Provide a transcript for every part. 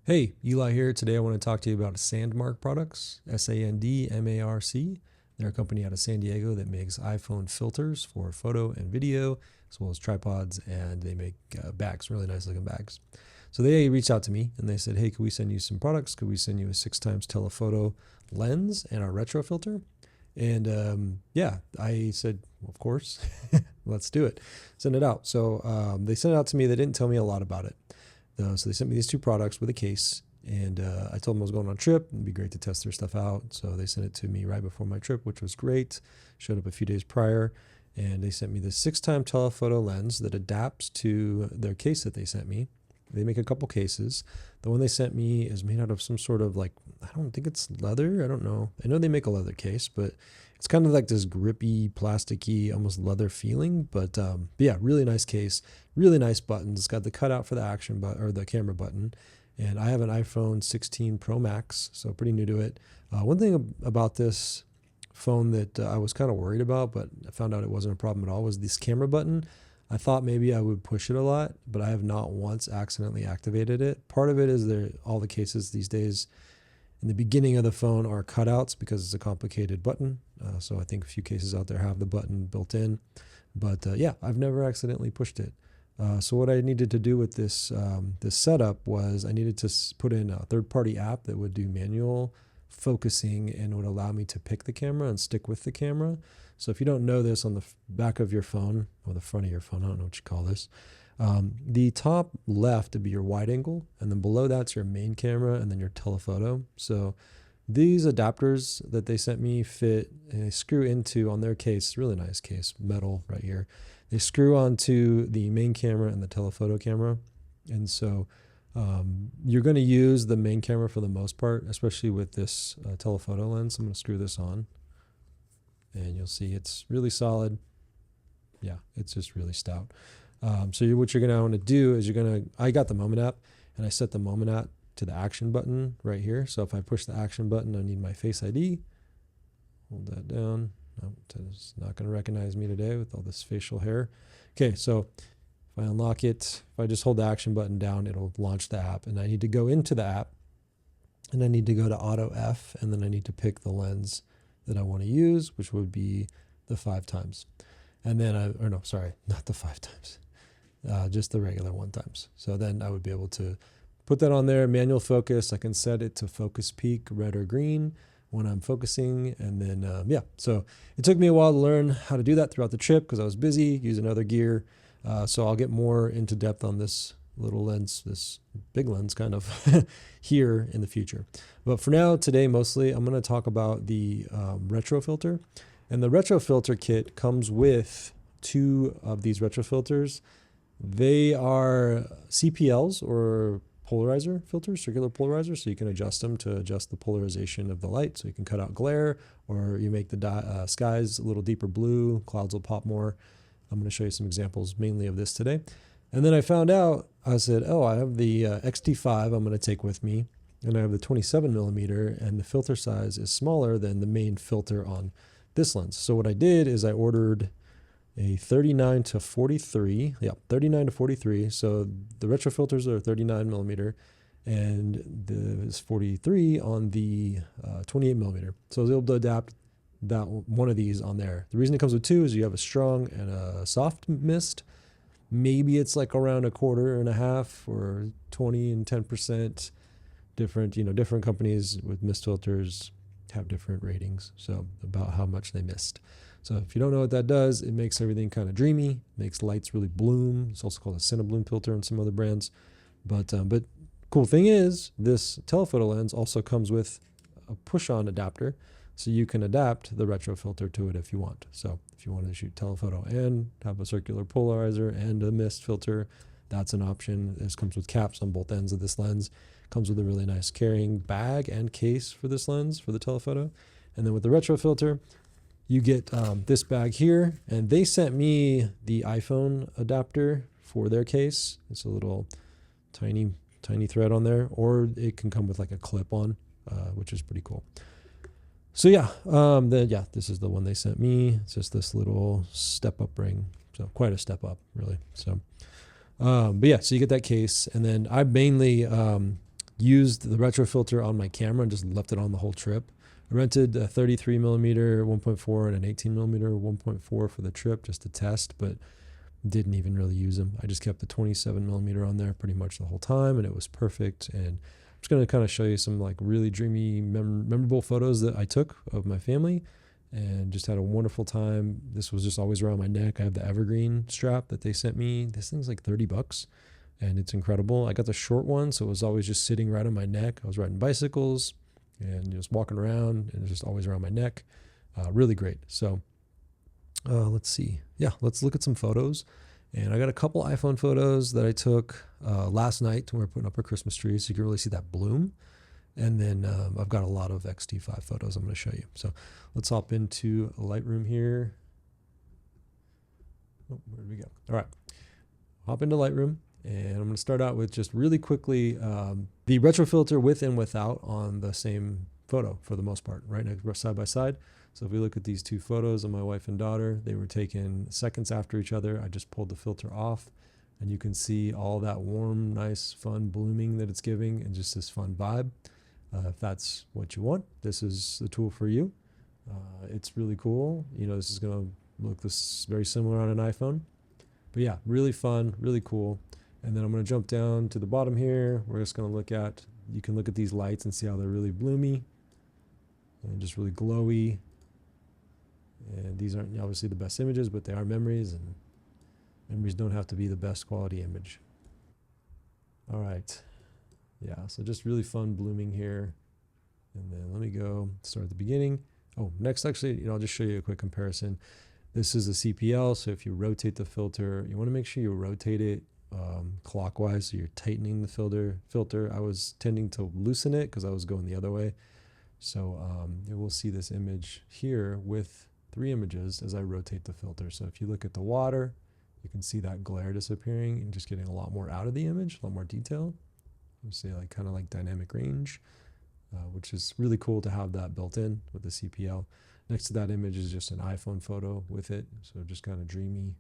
Hey, Eli here. Today I want to talk to you about Sandmarc products, Sandmarc. They're a company out of San Diego that makes iPhone filters for photo and video, as well as tripods, and they make bags, really nice looking bags. So they reached out to me and they said, hey, could we send you some products? Could we send you a 6x telephoto lens and our retro filter? And yeah, I said, well, of course, let's do it. Send it out. So they sent it out to me. They didn't tell me a lot about it. So they sent me these two products with a case, and I told them I was going on a trip. It'd be great to test their stuff out. So they sent it to me right before my trip, which was great. Showed up a few days prior, and they sent me this 6x telephoto lens that adapts to their case that they sent me. They make a couple cases. The one they sent me is made out of some sort of I don't think it's leather. I don't know. I know they make a leather case, but it's kind of like this grippy, plasticky, almost leather feeling. But yeah, really nice case, really nice buttons. It's got the cutout for the action button or the camera button. And I have an iPhone 16 Pro Max, so pretty new to it. One thing about this phone that I was kind of worried about, but I found out it wasn't a problem at all, was this camera button. I thought maybe I would push it a lot, but I have not once accidentally activated it. Part of it is all the cases these days in the beginning of the phone are cutouts because it's a complicated button. So I think a few cases out there have the button built in. But yeah, I've never accidentally pushed it. So what I needed to do with this setup was I needed to put in a third-party app that would do manual focusing and would allow me to pick the camera and stick with the camera. So if you don't know this, on the back of your phone, or the front of your phone, I don't know what you call this, the top left would be your wide angle, and then below that's your main camera and then your telephoto. So these adapters that they sent me fit and they screw into on their case, really nice case, metal right here. They screw onto the main camera and the telephoto camera. And so you're going to use the main camera for the most part, especially with this telephoto lens. I'm going to screw this on and you'll see it's really solid. Yeah, it's just really stout. So what you're going to want to do is I got the moment app and I set the moment app to the action button right here. So if I push the action button, I need my Face ID. Hold that down. No, it's not going to recognize me today with all this facial hair. Okay, so if I unlock it, if I just hold the action button down, it'll launch the app. And I need to go into the app, and I need to go to Auto F, and then I need to pick the lens that I want to use, which would be the 5x. And then no, sorry, not the 5x, just the regular 1x. So then I would be able to put that on there, manual focus. I can set it to focus peak, red or green when I'm focusing. And then, yeah, so it took me a while to learn how to do that throughout the trip because I was busy using other gear. So I'll get more into depth on this little lens, this big lens kind of here in the future. But for now, today, mostly, I'm going to talk about the retro filter. And the retro filter kit comes with two of these retro filters. They are CPLs, or polarizer filters, circular polarizer, so you can adjust them to adjust the polarization of the light, so you can cut out glare, or you make the skies a little deeper blue, clouds will pop more. I'm going to show you some examples mainly of this today. And then I found out, I said, oh, I have the X-T5 I'm going to take with me, and I have the 27mm, and the filter size is smaller than the main filter on this lens. So what I did is I ordered a 39 to 43, yeah, 39 to 43. So the retro filters are 39mm, and there's 43 on the 28mm. So I was able to adapt that one of these on there. The reason it comes with two is you have a strong and a soft mist. Maybe it's like around 1/4 or 20 and 10% different. Different companies with mist filters have different ratings, so about how much they mist. So if you don't know what that does, it makes everything kind of dreamy, makes lights really bloom. It's also called a Cinebloom filter in some other brands. But cool thing is, this telephoto lens also comes with a push-on adapter, so you can adapt the retro filter to it if you want. So if you want to shoot telephoto and have a circular polarizer and a mist filter, that's an option. This comes with caps on both ends of this lens. Comes with a really nice carrying bag and case for this lens, for the telephoto. And then with the retro filter, you get this bag here, and they sent me the iPhone adapter for their case. It's a little tiny thread on there, or it can come with like a clip-on, which is pretty cool. So yeah, this is the one they sent me. It's just this little step-up ring, so quite a step up, really. So, but yeah, so you get that case, and then I mainly used the retro filter on my camera and just left it on the whole trip. I rented a 33 millimeter 1.4 and an 18 millimeter 1.4 for the trip just to test, but didn't even really use them. I just kept the 27 millimeter on there pretty much the whole time, and it was perfect. And I'm just going to kind of show you some like really dreamy, memorable photos that I took of my family, and just had a wonderful time. This was just always around my neck. I have the evergreen strap that they sent me. This thing's like $30, and it's incredible. I got the short one, so it was always just sitting right on my neck. I was riding bicycles and just walking around, and it's just always around my neck. Really great. So let's see. Yeah, let's look at some photos. And I got a couple iPhone photos that I took last night when we were putting up our Christmas tree, so you can really see that bloom. And then I've got a lot of X-T5 photos I'm going to show you. So let's hop into Lightroom here. Oh, where did we go? All right. Hop into Lightroom. And I'm going to start out with just really quickly the retro filter with and without on the same photo for the most part, right next side by side. So if we look at these two photos of my wife and daughter, they were taken seconds after each other. I just pulled the filter off, and you can see all that warm, nice, fun blooming that it's giving, and just this fun vibe. If that's what you want, this is the tool for you. It's really cool. You know, this is going to look very similar on an iPhone. But yeah, really fun, really cool. And then I'm going to jump down to the bottom here. We're just going to look at, you can look at these lights and see how they're really bloomy and just really glowy. And these aren't obviously the best images, but they are memories, and memories don't have to be the best quality image. All right. Yeah, so just really fun blooming here. And then let me go start at the beginning. Oh, next, actually, I'll just show you a quick comparison. This is a CPL, so if you rotate the filter, you want to make sure you rotate it clockwise, so you're tightening the filter. I was tending to loosen it because I was going the other way. So you will see this image here with 3 images as I rotate the filter. So if you look at the water, you can see that glare disappearing and just getting a lot more out of the image, a lot more detail. You see, like kind of like dynamic range, which is really cool to have that built in with the CPL. Next to that image is just an iPhone photo with it, so just kind of dreamy.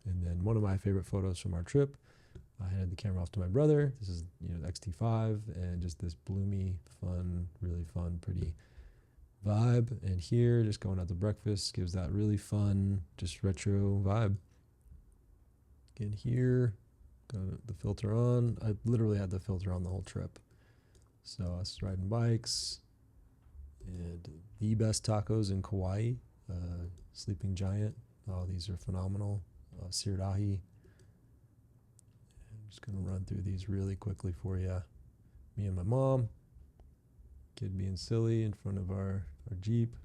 And then one of my favorite photos from our trip, I handed the camera off to my brother. This is the X-T5, and just this bloomy, fun, really fun, pretty vibe. And here, just going out to breakfast, gives that really fun, just retro vibe. Again here, got the filter on. I literally had the filter on the whole trip. So I was riding bikes, and the best tacos in Kauai, Sleeping Giant. Oh, these are phenomenal. Seared ahi. I'm just going to run through these really quickly for you. Me and my mom. Kid being silly in front of our Jeep.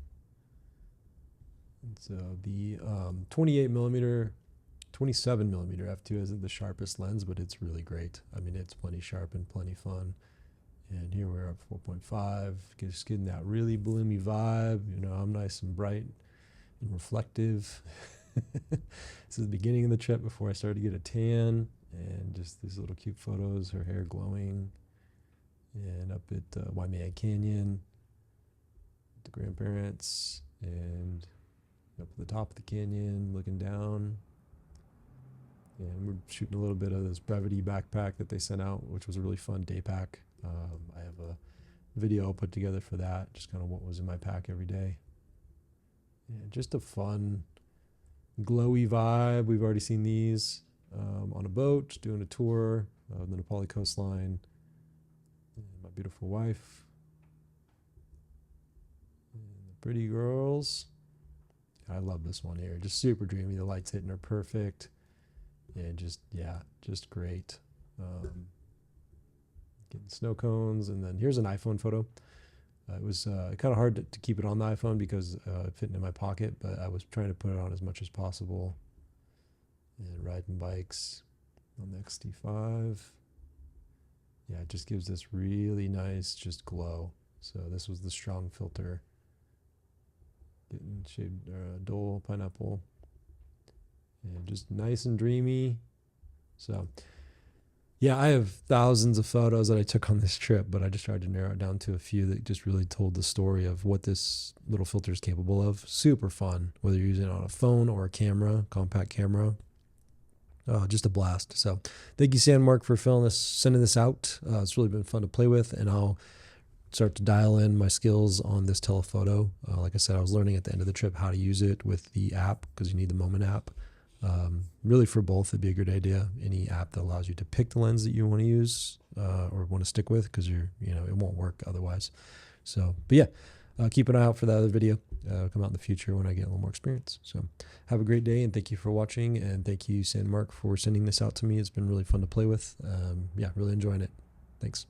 And so the 28 millimeter, 27 millimeter f2 isn't the sharpest lens, but it's really great. I mean, it's plenty sharp and plenty fun. And here we're at 4.5, just getting that really bloomy vibe. I'm nice and bright and reflective. This is the beginning of the trip before I started to get a tan, and just these little cute photos, her hair glowing. And up at Waimea Canyon, the grandparents, and up at the top of the canyon, looking down. And we're shooting a little bit of this Brevity backpack that they sent out, which was a really fun day pack. I have a video I'll put together for that, just kind of what was in my pack every day. And just a fun, glowy vibe. We've already seen these on a boat, doing a tour of the Nepali coastline. And my beautiful wife. And the pretty girls. I love this one here. Just super dreamy. The lights hitting are perfect. And just, yeah, just great. Getting snow cones. And then here's an iPhone photo. It was kind of hard to keep it on the iPhone because it fit in my pocket, but I was trying to put it on as much as possible. And riding bikes on the X-T5. Yeah, it just gives this really nice just glow. So this was the strong filter. Getting shade Dole pineapple. And just nice and dreamy. So yeah, I have thousands of photos that I took on this trip, but I just tried to narrow it down to a few that just really told the story of what this little filter is capable of. Super fun, whether you're using it on a phone or a camera, compact camera. just a blast. So thank you, Sandmarc, for sending this out. It's really been fun to play with, and I'll start to dial in my skills on this telephoto. Like I said, I was learning at the end of the trip how to use it with the app, because you need the Moment app. Really for both, it'd be a good idea. Any app that allows you to pick the lens that you want to use or want to stick with, because it won't work otherwise. So, but yeah, keep an eye out for that other video. Come out in the future when I get a little more experience. So have a great day, and thank you for watching, and thank you, Sandmarc, for sending this out to me. It's been really fun to play with. Yeah, really enjoying it. Thanks.